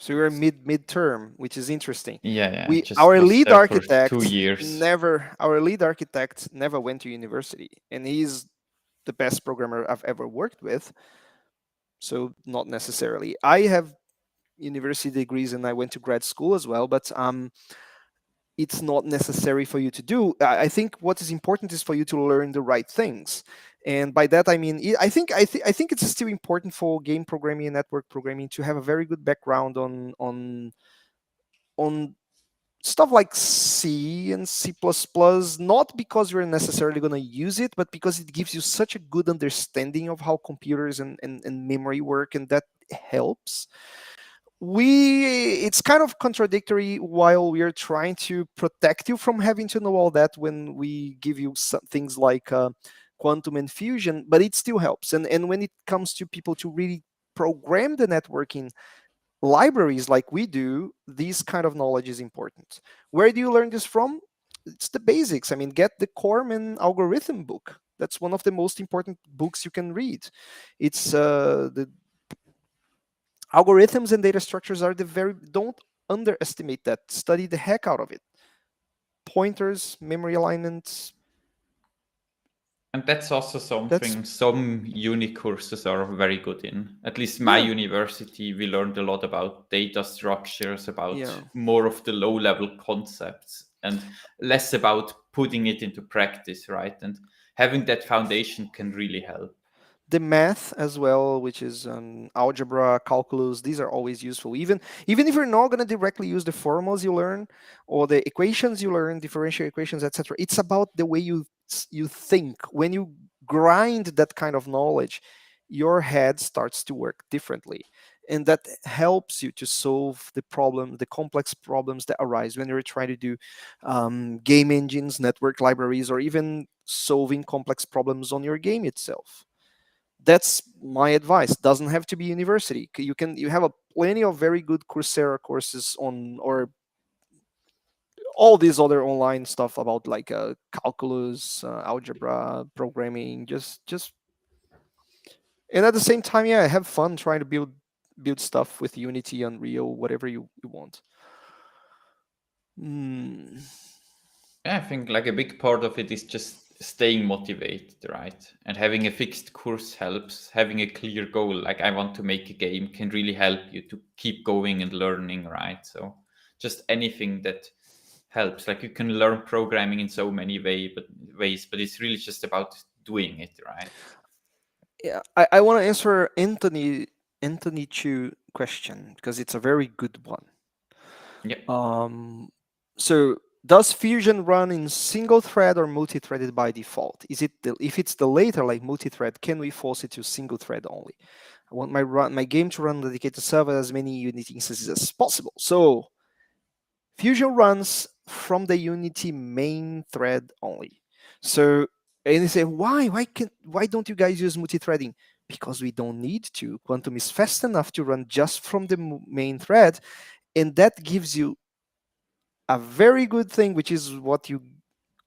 So you're midterm, which is interesting. Yeah, yeah, We just was there for 2 years. our lead architect never went to university, and he's the best programmer I've ever worked with. So not necessarily. I have university degrees and I went to grad school as well, but it's not necessary for you to do. I think what is important is for you to learn the right things. And by that I mean I think it's still important for game programming and network programming to have a very good background on stuff like C and C++, not because you're necessarily going to use it, but because it gives you such a good understanding of how computers and memory work, and that helps. It's kind of contradictory while we are trying to protect you from having to know all that when we give you some things like quantum and fusion, but it still helps. And when it comes to people to really program the networking libraries like we do, this kind of knowledge is important. Where do you learn this from? It's the basics. I mean, get the Corman algorithm book. That's one of the most important books you can read. It's the algorithms and data structures are the very, don't underestimate that. Study the heck out of it. Pointers, memory alignments. And that's also That's something some uni courses are very good in. At least my yeah, university, we learned a lot about data structures, about yeah. more of the low level concepts, and less about putting it into practice, right? And having that foundation can really help. The math as well, which is algebra, calculus. These are always useful. Even if you're not going to directly use the formulas you learn or the equations you learn, differential equations, etc. It's about the way you think. When you grind that kind of knowledge, your head starts to work differently, and that helps you to solve the complex problems that arise when you're trying to do game engines, network libraries, or even solving complex problems on your game itself. That's my advice. Doesn't have to be university. You have a plenty of very good Coursera courses on, or all these other online stuff about like calculus, algebra, programming. Just and at the same time, yeah, have fun trying to build stuff with Unity, Unreal, whatever you want. Hmm. Yeah, I think like a big part of it is just staying motivated, right? And having a fixed course helps. Having a clear goal, like I want to make a game, can really help you to keep going and learning, right? So just anything that helps. Like you can learn programming in so many ways, but it's really just about doing it, right? Yeah, I want to answer Anthony Chu question because it's a very good one. Yeah. Um, so does Fusion run in single thread or multi-threaded by default? If it's the later, like multi-thread, can we force it to single thread only? I want my game to run on dedicated server as many Unity instances as possible. So Fusion runs from the Unity main thread only. So and you say why don't you guys use multi-threading? Because we don't need to. Quantum is fast enough to run just from the main thread, and that gives you a very good thing, which is what you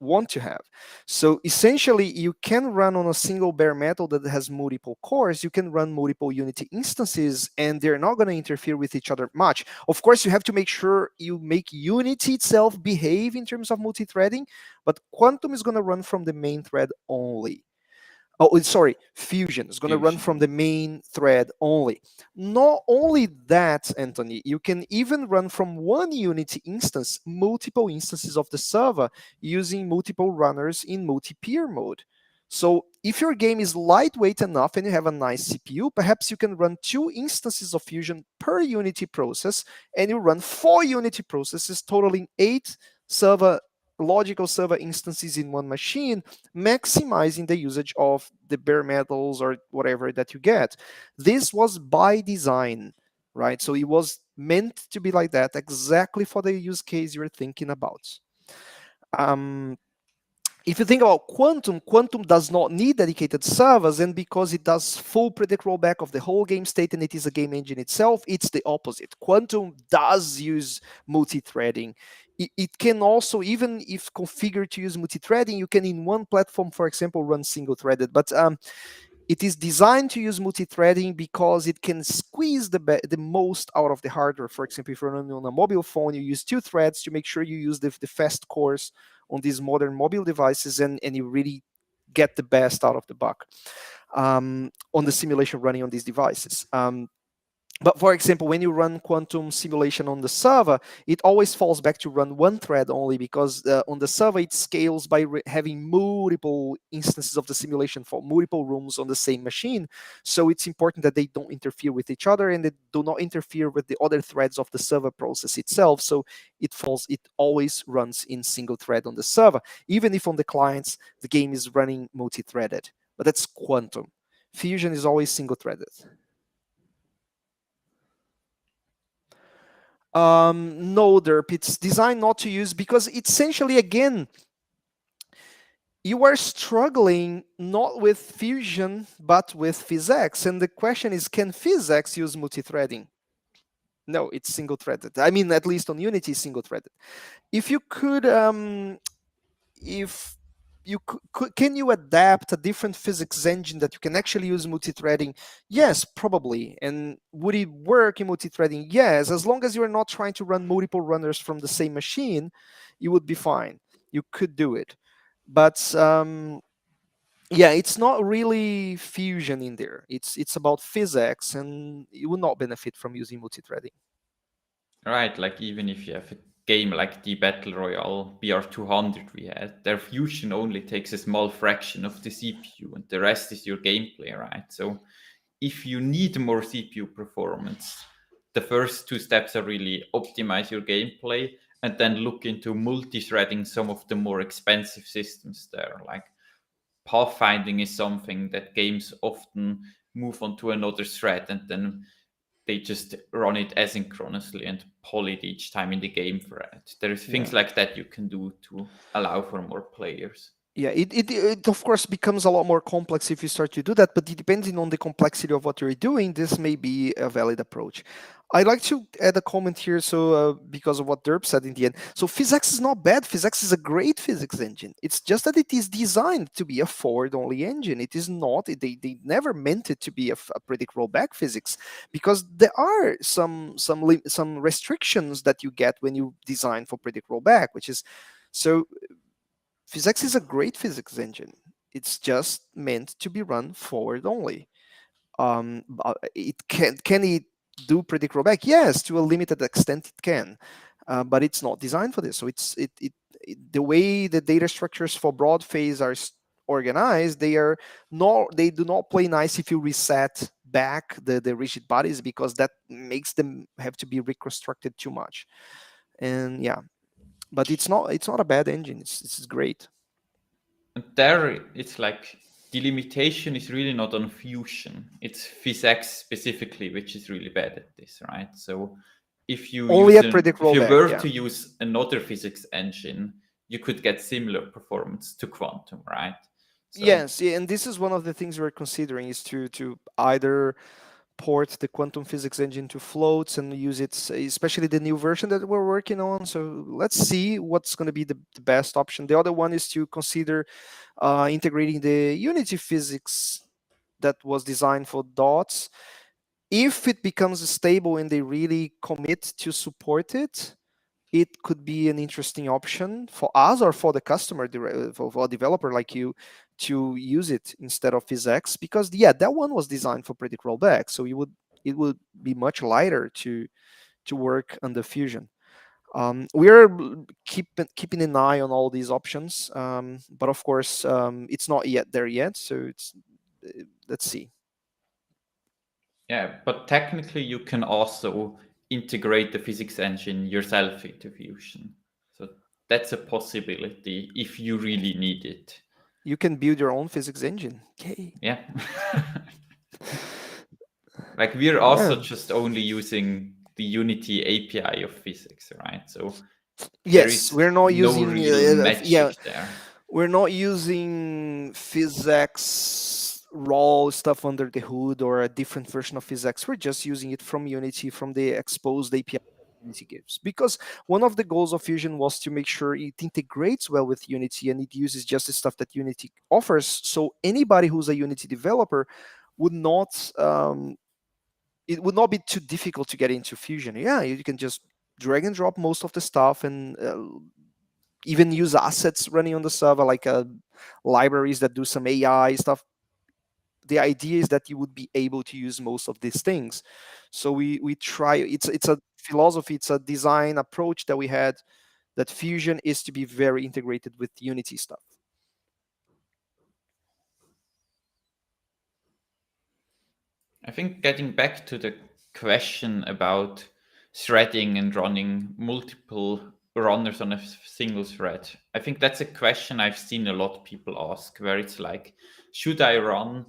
want to have. So essentially, you can run on a single bare metal that has multiple cores. You can run multiple Unity instances, and they're not going to interfere with each other much. Of course, you have to make sure you make Unity itself behave in terms of multi-threading, but Quantum is going to run from the main thread only. Oh, sorry, Fusion is going to run from Fusion. the main thread only. Not only that, Anthony, you can even run from one Unity instance multiple instances of the server using multiple runners in multi-peer mode. So if your game is lightweight enough and you have a nice CPU, perhaps you can run 2 instances of Fusion per Unity process, and you run 4 Unity processes totaling 8 logical server instances in one machine, maximizing the usage of the bare metals or whatever that you get. This was by design, right? So it was meant to be like that, exactly for the use case you're thinking about. If you think about Quantum does not need dedicated servers, and because it does full predict rollback of the whole game state and it is a game engine itself, it's the opposite. Quantum does use multi-threading. It can also, even if configured to use multi-threading, you can in one platform, for example, run single-threaded. But it is designed to use multi-threading because it can squeeze the most out of the hardware. For example, if you're running on a mobile phone, you use 2 threads to make sure you use the fast cores on these modern mobile devices, and you really get the best out of the buck on the simulation running on these devices. But for example, when you run Quantum simulation on the server, it always falls back to run one thread only, because on the server it scales by having multiple instances of the simulation for multiple rooms on the same machine. So it's important that they don't interfere with each other and they do not interfere with the other threads of the server process itself. So it always runs in single thread on the server, even if on the clients the game is running multi-threaded. But that's Quantum. Fusion is always single threaded. No, derp, it's designed not to use, because essentially, again, you are struggling not with Fusion but with PhysX, and the question is, can PhysX use multi-threading? No, it's single-threaded. I mean, at least on Unity, single-threaded. If you could, if you can you adapt a different physics engine that you can actually use multi-threading? Yes, probably. And would it work in multi-threading? Yes, as long as you're not trying to run multiple runners from the same machine, you would be fine. You could do it. But yeah, it's not really Fusion in there. It's about physics, and you will not benefit from using multi-threading. Right, like even if you have a game like the Battle Royale BR200 we had, their fusion only takes a small fraction of the CPU and the rest is your gameplay, right? So if you need more CPU performance, the first 2 steps are really optimize your gameplay and then look into multi-threading some of the more expensive systems there. Like pathfinding is something that games often move on to another thread and then they just run it asynchronously and poly it each time in the game thread. There's things like that you can do to allow for more players. Yeah, it of course becomes a lot more complex if you start to do that, but depending on the complexity of what you're doing, this may be a valid approach. I'd like to add a comment here, so because of what Derp said in the end. So PhysX is not bad. PhysX is a great physics engine. It's just that it is designed to be a forward-only engine. It is not. They never meant it to be a predict rollback physics, because there are some restrictions that you get when you design for predict rollback, which is so. PhysX is a great physics engine. It's just meant to be run forward only. It can it do predict rollback? Yes, to a limited extent it can, but it's not designed for this. So the way the data structures for broad phase are organized, they do not play nice if you reset back the rigid bodies, because that makes them have to be reconstructed too much. And yeah, but it's not a bad engine. It's great. And there, it's like the limitation is really not on fusion. It's PhysX specifically, which is really bad at this, right? So if you Only at predict if you rollback, were yeah. to use another physics engine, you could get similar performance to Quantum, right? So, yes, yeah, and this is one of the things we're considering, is to either port the quantum physics engine to floats and use it, especially the new version that we're working on. So let's see what's going to be the best option. The other one is to consider integrating the Unity physics that was designed for dots. If it becomes stable and they really commit to support it, it could be an interesting option for us or for the customer, for a developer like you, to use it instead of PhysX, because yeah, that one was designed for predict rollback, so it would be much lighter to work under Fusion. We're keeping an eye on all these options, but of course, it's not yet there yet. So let's see. Yeah, but technically you can also integrate the physics engine yourself into Fusion. So that's a possibility if you really need it. You can build your own physics engine. Yay! Yeah. Like we're Yeah. also just only using the Unity API of physics, right? So there Yes, is we're not no using. real Yeah, magic there. we're not using PhysX raw stuff under the hood or a different version of PhysX. We're just using it from Unity, from the exposed API Unity gives. Because one of the goals of Fusion was to make sure it integrates well with Unity and it uses just the stuff that Unity offers. So anybody who's a Unity developer would not. It would not be too difficult to get into Fusion. Yeah, you can just drag and drop most of the stuff and even use assets running on the server, like libraries that do some AI stuff. The idea is that you would be able to use most of these things. So we try. It's a philosophy. It's a design approach that we had. That Fusion is to be very integrated with Unity stuff. I think getting back to the question about threading and running multiple runners on a single thread, I think that's a question I've seen a lot of people ask, where it's like, should I run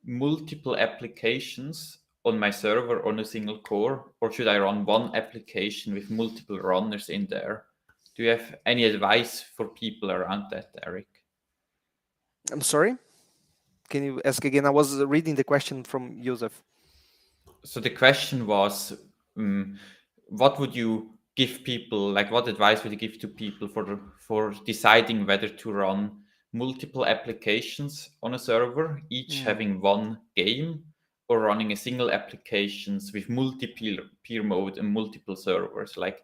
multiple applications on my server on a single core, or should I run one application with multiple runners in there? Do you have any advice for people around that, Eric? I'm sorry. Can you ask again? I was reading the question from Joseph. So the question was, what would you give people, like what advice would you give to people for deciding whether to run multiple applications on a server, each Mm. having one game, or running a single applications with multi-peer peer mode and multiple servers? Like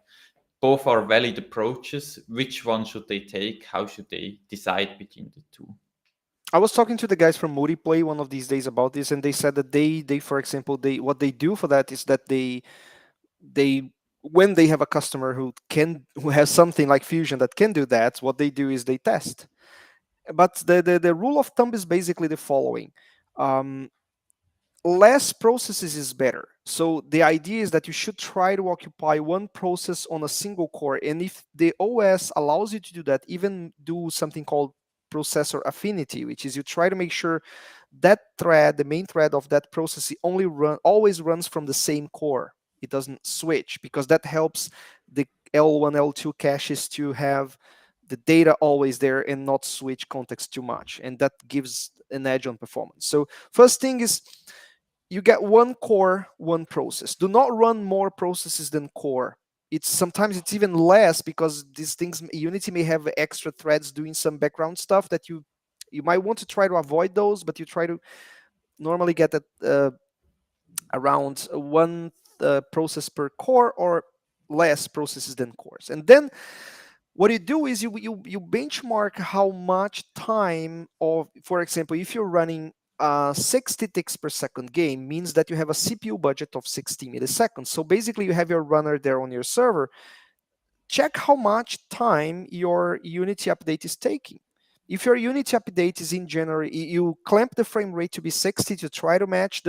both are valid approaches. Which one should they take? How should they decide between the two? I was talking to the guys from Multiplay one of these days about this, and they said that they for example, they what they do for that is that they when they have a customer who has something like Fusion that can do that, what they do is they test. But the rule of thumb is basically the following. Um, Less processes is better. So the idea is that you should try to occupy one process on a single core. And if the OS allows you to do that, even do something called processor affinity, which is you try to make sure that thread, the main thread of that process, always runs from the same core. It doesn't switch, because that helps the L1, L2 caches to have the data always there and not switch context too much. And that gives an edge on performance. So first thing is, you get one core, one process. Do not run more processes than core. It's sometimes it's even less, because these things, Unity may have extra threads doing some background stuff that you might want to try to avoid those, but you try to normally get that around one process per core, or less processes than cores. And then what you do is you benchmark how much time of, for example, if you're running a 60 ticks per second game, means that you have a CPU budget of 60 milliseconds. So basically you have your runner there on your server. Check how much time your Unity update is taking. If your Unity update is in January, you clamp the frame rate to be 60 to try to match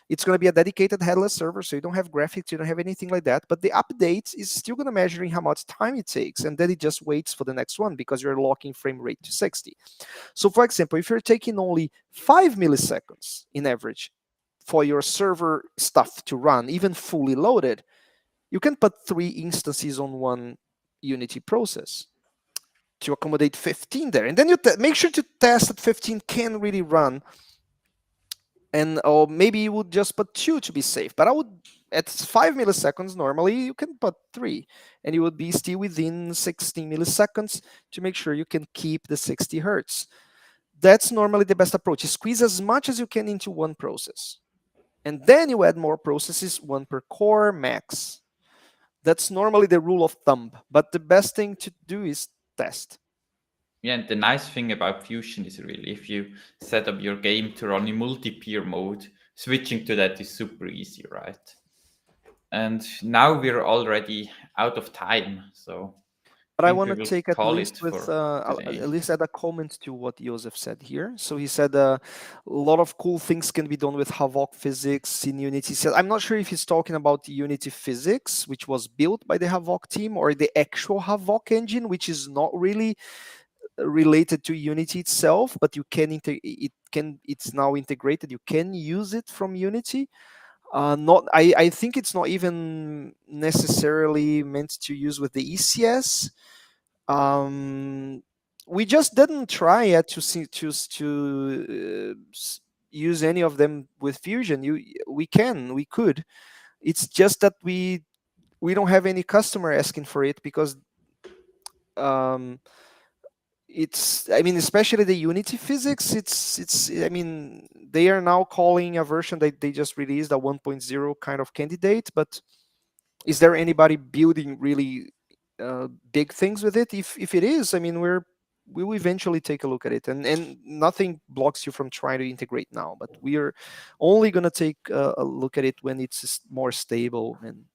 it's going to be a dedicated headless server, so you don't have graphics, you don't have anything like that, but the update is still going to measuring how much time it takes, and then it just waits for the next one because you're locking frame rate to 60. So for example, if you're taking only 5 milliseconds in average for your server stuff to run, even fully loaded, you can put 3 instances on one Unity process to accommodate 15 there. And then you make sure to test that 15 can really run. and or maybe you would just put 2 to be safe. But I would, at 5 milliseconds normally you can put 3, and you would be still within 16 milliseconds to make sure you can keep the 60 hertz. That's normally the best approach. You squeeze as much as you can into one process, and then you add more processes, one per core max. That's normally the rule of thumb, but the best thing to do is test. Yeah, and the nice thing about Fusion is really if you set up your game to run in multi-peer mode, switching to that is super easy, right? And now we're already out of time, so I But I think want we to will take at call least it with for at today. least add a comment to what Joseph said here. So he said a lot of cool things can be done with Havok physics in Unity. He said, I'm not sure if he's talking about the Unity physics, which was built by the Havok team, or the actual Havok engine, which is not really related to Unity itself, but you can it's now integrated. You can use it from Unity. Not I think it's not even necessarily meant to use with the ECS. um, we just didn't try yet to see use any of them with Fusion. We could. It's just that we don't have any customer asking for it because um, it's, I mean, especially the Unity physics. It's I mean, they are now calling a version that they just released a 1.0 kind of candidate, but is there anybody building really big things with it? If it is, I mean, we will eventually take a look at it, and nothing blocks you from trying to integrate now. But we are only gonna take a look at it when it's more stable, and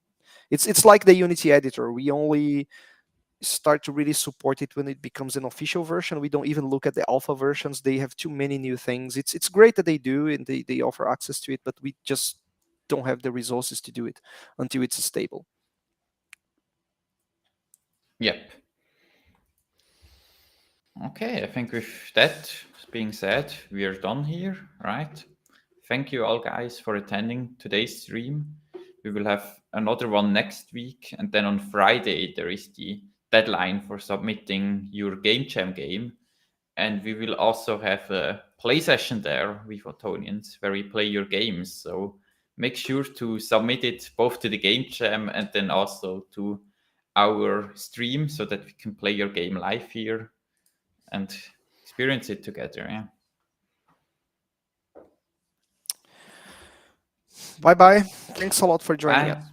it's like the Unity editor. We only start to really support it when it becomes an official version. We don't even look at the alpha versions. They have too many new things. It's great that they do and they offer access to it, but we just don't have the resources to do it until it's stable. Yep. Okay, I think with that being said, we are done here, right? Thank you all guys for attending today's stream. We will have another one next week, and then on Friday there is the deadline for submitting your Game Jam game. And we will also have a play session there with Photonians where we play your games. So make sure to submit it both to the Game Jam and then also to our stream so that we can play your game live here and experience it together. Yeah. Bye bye. Thanks a lot for joining Bye. us.